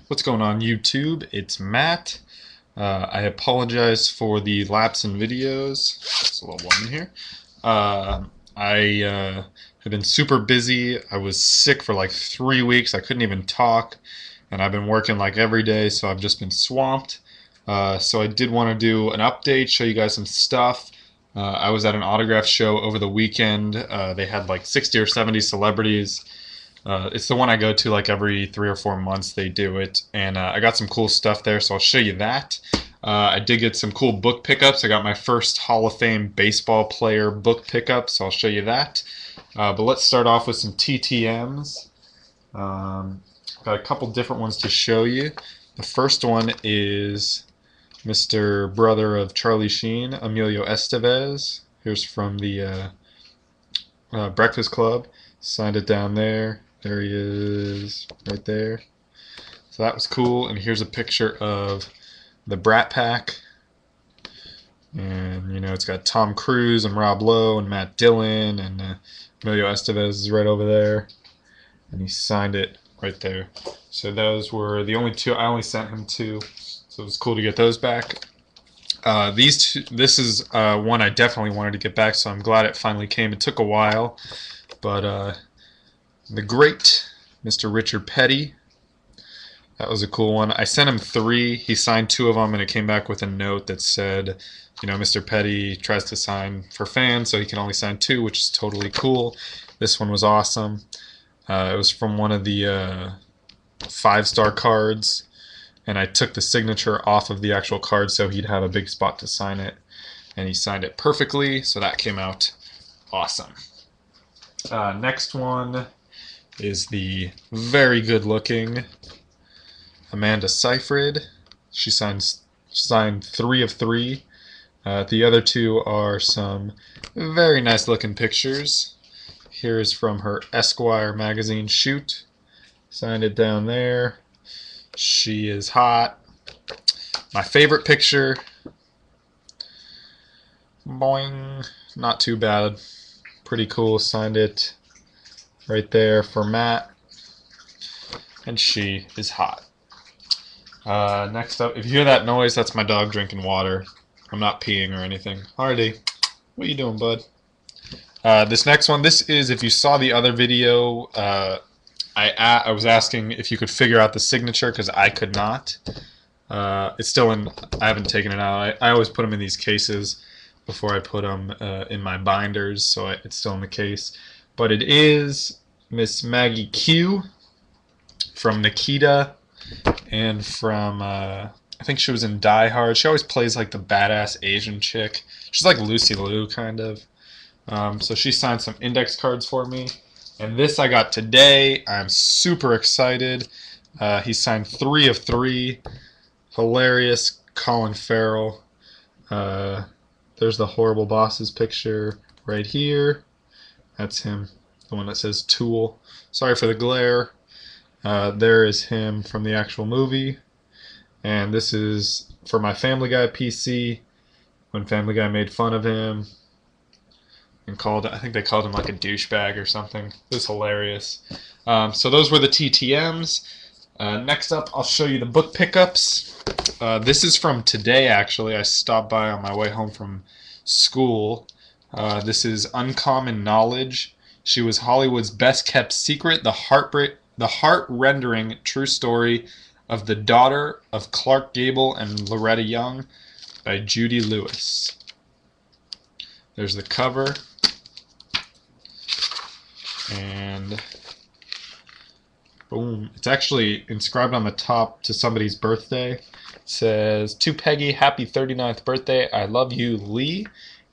What's going on YouTube? It's Matt. I apologize for the lapse in videos. There's a little one in here. I have been super busy. I was sick for like 3 weeks. I couldn't even talk. And I've been working like every day, so I've just been swamped. So I did want to do an update, show you guys some stuff. I was at an autograph show over the weekend. They had like 60 or 70 celebrities. It's the one I go to like every 3 or 4 months. They do it, and I got some cool stuff there, so I'll show you that. I did get some cool book pickups. I got my first Hall of Fame baseball player book pickup, so I'll show you that. But let's start off with some TTMs. Got a couple different ones to show you. The first one is Mr. Brother of Charlie Sheen, Emilio Estevez. Here's from the Breakfast Club. Signed it down there. There he is, right there. So that was cool. And here's a picture of the Brat Pack. And, you know, it's got Tom Cruise and Rob Lowe and Matt Dillon. And Emilio Estevez is right over there. And he signed it right there. So those were the only two. I only sent him two. So it was cool to get those back. These two, this is one I definitely wanted to get back, so I'm glad it finally came. It took a while. But the great Mr. Richard Petty, that was a cool one. I sent him 3. He signed 2 of them, and it came back with a note that said, you know, Mr. Petty tries to sign for fans, so he can only sign 2, which is totally cool. This one was awesome. It was from one of the 5-star cards, and I took the signature off of the actual card so he'd have a big spot to sign it, and he signed it perfectly, so that came out awesome. Next one is the very good looking Amanda Seyfried. She signed 3 of 3. The other 2 are some very nice looking pictures. Here's from her Esquire magazine shoot. Signed it down there. She is hot. My favorite picture. Boing. Not too bad. Pretty cool. Signed it right there for Matt. And she is hot. Next up, if you hear that noise, that's my dog drinking water. I'm not peeing or anything. Hardy, what are you doing, bud? This next one, this is, if you saw the other video, I was asking if you could figure out the signature because I could not. It's still in, I haven't taken it out. I always put them in these cases before I put them in my binders, so it's still in the case. But it is Miss Maggie Q from Nikita and from, I think she was in Die Hard. She always plays like the badass Asian chick. She's like Lucy Liu, kind of. So she signed some index cards for me. And this I got today. I'm super excited. He signed 3 of 3. Hilarious Colin Farrell. There's the Horrible Bosses picture right here. That's him, the one that says Tool. Sorry for the glare. There is him from the actual movie. And this is for my Family Guy PC, when Family Guy made fun of him and I think they called him like a douchebag or something. It was hilarious. So those were the TTMs. Next up, I'll show you the book pickups. This is from today, actually. I stopped by on my way home from school. This is Uncommon Knowledge. She was Hollywood's best kept secret, the heart-rendering true story of the daughter of Clark Gable and Loretta Young by Judy Lewis. There's the cover. And boom. It's actually inscribed on the top to somebody's birthday. It says, "To Peggy, happy 39th birthday. I love you, Lee."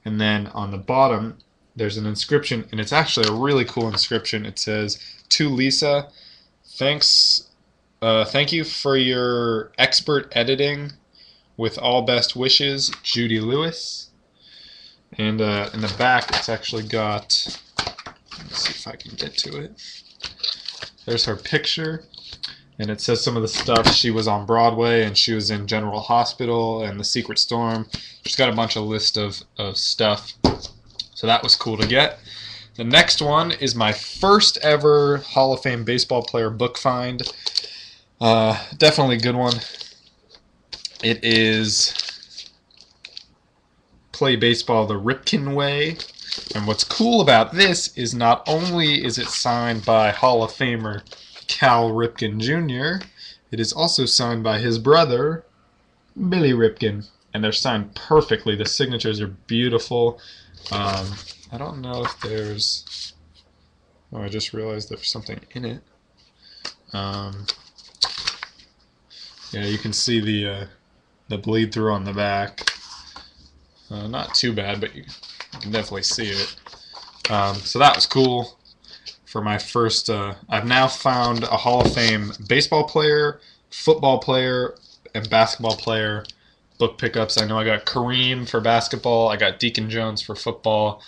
And then on the bottom, there's an inscription, and it's actually a really cool inscription. It says, "To Lisa, thank you for your expert editing. With all best wishes, Judy Lewis." And in the back, it's actually got, let's see if I can get to it. There's her picture, and it says some of the stuff. She was on Broadway, and she was in General Hospital and The Secret Storm. She's got a bunch of list of stuff. So that was cool to get. The next one is my first ever Hall of Fame baseball player book find. Definitely a good one. It is Play Baseball the Ripken Way. And what's cool about this is not only is it signed by Hall of Famer Cal Ripken Jr., it is also signed by his brother, Billy Ripken. And they're signed perfectly. The signatures are beautiful. I don't know if there's... Oh, I just realized there's something in it. Yeah, you can see the bleed through on the back. Not too bad, but you can definitely see it. So that was cool for my first... I've now found a Hall of Fame baseball player, football player, and basketball player book pickups. I know I got Kareem for basketball, I got Deacon Jones for football,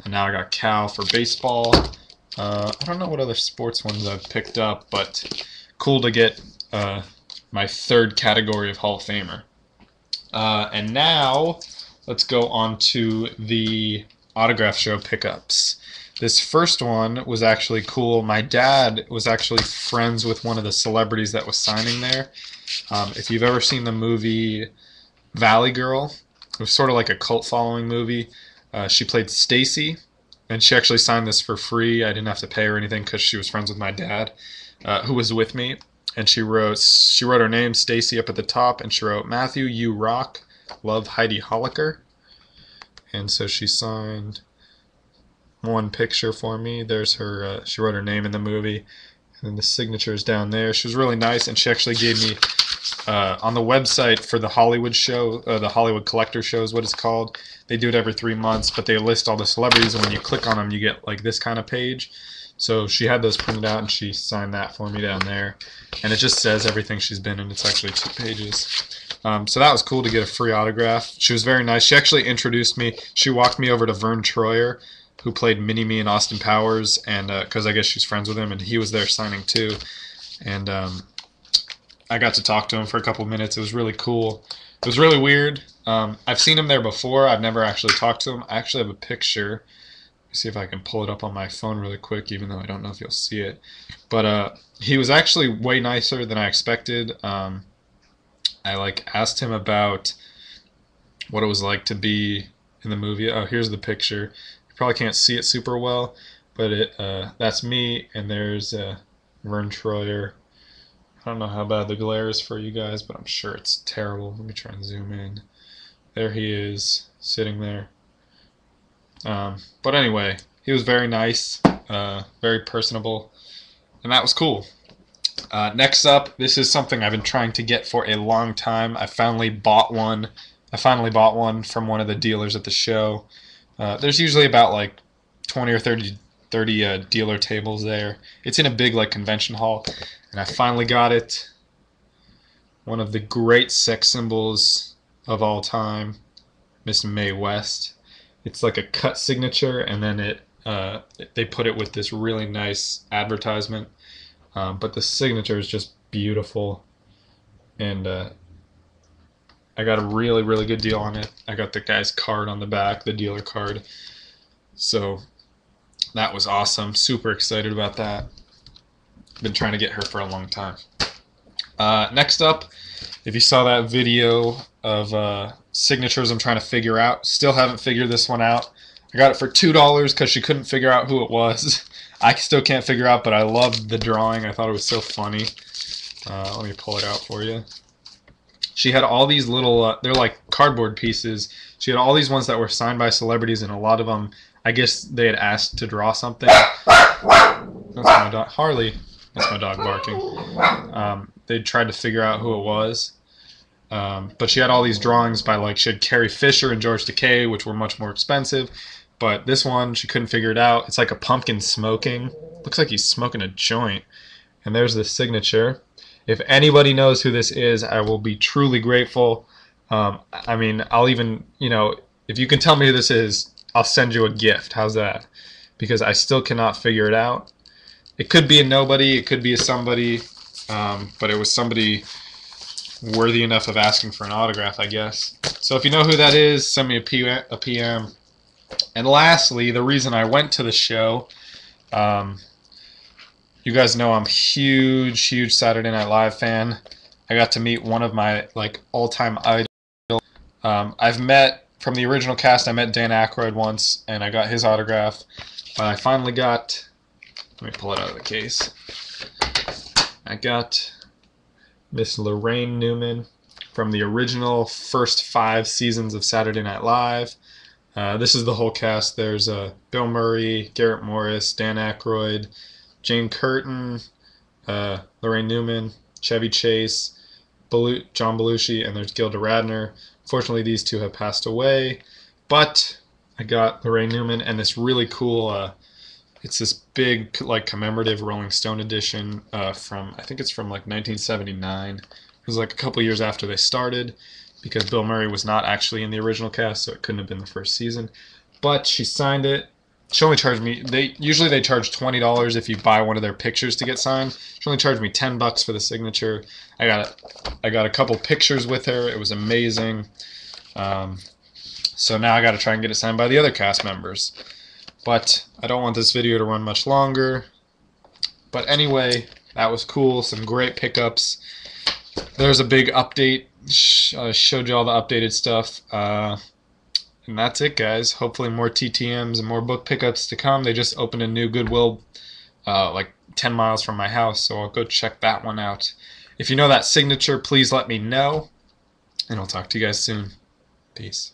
and now I got Cal for baseball. I don't know what other sports ones I've picked up, but cool to get my third category of Hall of Famer. And now let's go on to the autograph show pickups. This first one was actually cool. My dad was actually friends with one of the celebrities that was signing there. If you've ever seen the movie Valley Girl, it was sort of like a cult following movie. She played Stacy, and she actually signed this for free. I didn't have to pay her anything because she was friends with my dad, who was with me. And she wrote her name, Stacy, up at the top, and she wrote, "Matthew, you rock. Love, Heidi Holliker." And so she signed one picture for me. There's her, she wrote her name in the movie, and then the signature's down there. She was really nice, and she actually gave me, on the website for the Hollywood show, the Hollywood Collector Show is what it's called. They do it every 3 months, but they list all the celebrities, and when you click on them, you get like this kind of page. So she had those printed out, and she signed that for me down there. And it just says everything she's been in. It's actually 2 pages. So that was cool to get a free autograph. She was very nice. She actually introduced me. She walked me over to Verne Troyer, who played Mini-Me in Austin Powers, and because I guess she's friends with him, and he was there signing too. And I got to talk to him for a couple minutes. It was really cool. It was really weird. I've seen him there before. I've never actually talked to him. I actually have a picture. See if I can pull it up on my phone really quick, even though I don't know if you'll see it. But he was actually way nicer than I expected. I asked him about what it was like to be in the movie. Oh, here's the picture. You probably can't see it super well, but that's me, and there's Verne Troyer. I don't know how bad the glare is for you guys, but I'm sure it's terrible. Let me try and zoom in. There he is, sitting there. But anyway, he was very nice, very personable, and that was cool. Next up, this is something I've been trying to get for a long time. I finally bought one. From one of the dealers at the show. There's usually about like 20 or 30 dealer tables there. It's in a big convention hall, and I finally got it. One of the great sex symbols of all time, Miss Mae West. It's like a cut signature, and then they put it with this really nice advertisement. But the signature is just beautiful, and I got a really, really good deal on it. I got the guy's card on the back, the dealer card. So that was awesome. Super excited about that. Been trying to get her for a long time. Next up, if you saw that video of signatures I'm trying to figure out, still haven't figured this one out. I got it for $2 because she couldn't figure out who it was. I still can't figure out, but I loved the drawing. I thought it was so funny. Let me pull it out for you. She had all these little, they're like cardboard pieces. She had all these ones that were signed by celebrities, and a lot of them, I guess they had asked to draw something. That's my dog, Harley. That's my dog barking. They tried to figure out who it was. But she had all these drawings by, she had Carrie Fisher and George Takei, which were much more expensive. But this one, she couldn't figure it out. It's like a pumpkin smoking. Looks like he's smoking a joint. And there's the signature. If anybody knows who this is, I will be truly grateful. I mean, I'll even, if you can tell me who this is, I'll send you a gift. How's that? Because I still cannot figure it out. It could be a nobody. It could be a somebody. But it was somebody worthy enough of asking for an autograph, I guess. So if you know who that is, send me a PM. And lastly, the reason I went to the show, You guys know I'm huge Saturday Night Live fan. I got to meet one of my like all-time idols. I've met from the original cast. I met Dan Aykroyd once, and I got his autograph. But I finally got. Let me pull it out of the case. I got Miss Lorraine Newman from the original first 5 seasons of Saturday Night Live. This is the whole cast. There's Bill Murray, Garrett Morris, Dan Aykroyd, Jane Curtin, Lorraine Newman, Chevy Chase, John Belushi, and there's Gilda Radner. Unfortunately, these 2 have passed away, but I got Lorraine Newman and this really cool, it's this big like commemorative Rolling Stone edition from, I think it's from like 1979. It was like a couple years after they started, because Bill Murray was not actually in the original cast, so it couldn't have been the first season. But she signed it. She only charged me. Usually they charge $20 if you buy one of their pictures to get signed. She only charged me $10 for the signature. I got a couple pictures with her. It was amazing. So now I got to try and get it signed by the other cast members. But I don't want this video to run much longer. But anyway, that was cool. Some great pickups. There's a big update. I showed you all the updated stuff. And that's it, guys. Hopefully more TTMs and more book pickups to come. They just opened a new Goodwill like 10 miles from my house, so I'll go check that one out. If you know that signature, please let me know. And I'll talk to you guys soon. Peace.